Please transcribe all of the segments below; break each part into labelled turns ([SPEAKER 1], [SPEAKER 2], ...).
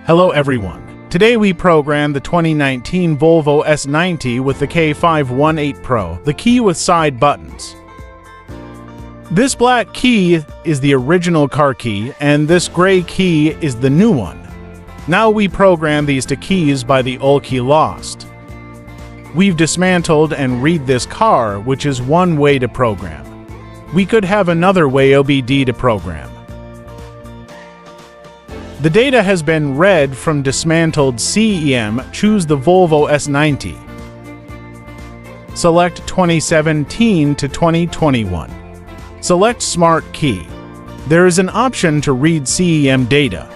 [SPEAKER 1] Hello everyone. Today we program the 2019 Volvo S90 with the K518 Pro, the key with side buttons. This black key is the original car key, and this gray key is the new one. Now we program these two keys by the old key lost. We've dismantled and read this car, which is one way to program. We could have another way OBD to program. The data has been read from dismantled CEM. Choose the Volvo S90. Select 2017 to 2021. Select Smart Key. There is an option to read CEM data.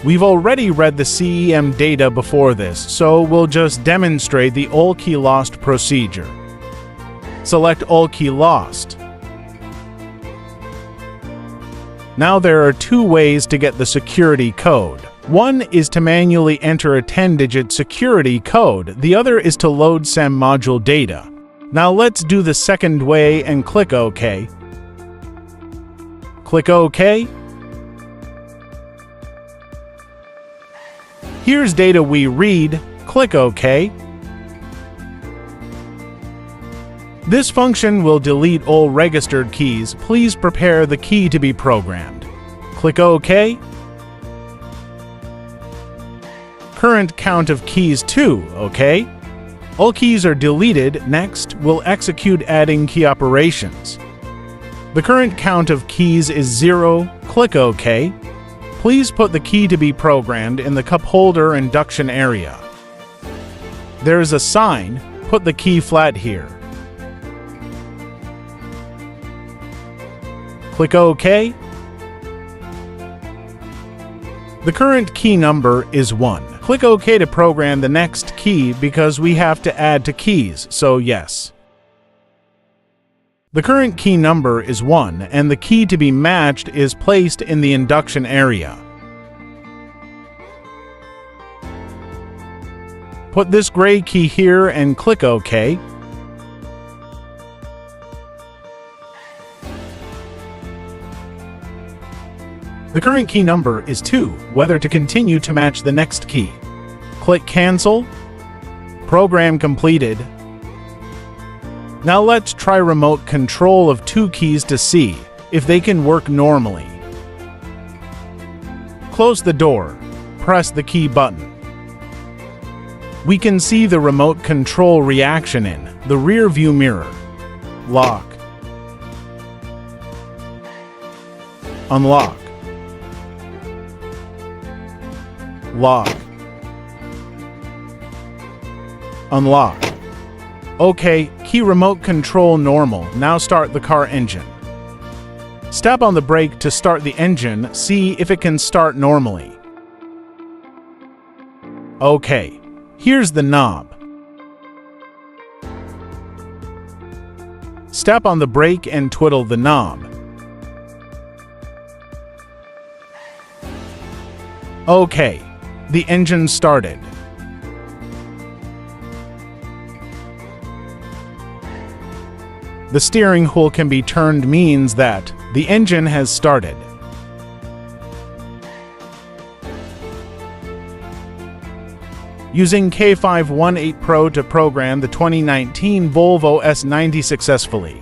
[SPEAKER 1] We've already read the CEM data before this, so we'll just demonstrate the old key lost procedure. Select Old Key Lost. Now there are two ways to get the security code. One is to manually enter a 10-digit security code. The other is to load CEM module data. Now let's do the second way and click OK. Click OK. Here's data we read. Click OK. This function will delete all registered keys. Please prepare the key to be programmed. Click OK. Current count of keys 2, OK. All keys are deleted. Next, we'll execute adding key operations. The current count of keys is 0. Click OK. Please put the key to be programmed in the cup holder induction area. There is a sign. Put the key flat here. Click OK. The current key number is 1. Click OK to program the next key because we have to add to keys, so yes. The current key number is 1, and the key to be matched is placed in the induction area. Put this gray key here and click OK. The current key number is 2, whether to continue to match the next key. Click Cancel. Program completed. Now let's try remote control of 2 keys to see if they can work normally. Close the door. Press the key button. We can see the remote control reaction in the rear view mirror. Lock. Unlock. Lock. Unlock. OK, key remote control normal. Now start the car engine. Step on the brake to start the engine. See if it can start normally. OK, here's the knob. Step on the brake and twiddle the knob. OK. The engine started. The steering wheel can be turned means that the engine has started. Using K518 Pro to program the 2019 Volvo S90 successfully.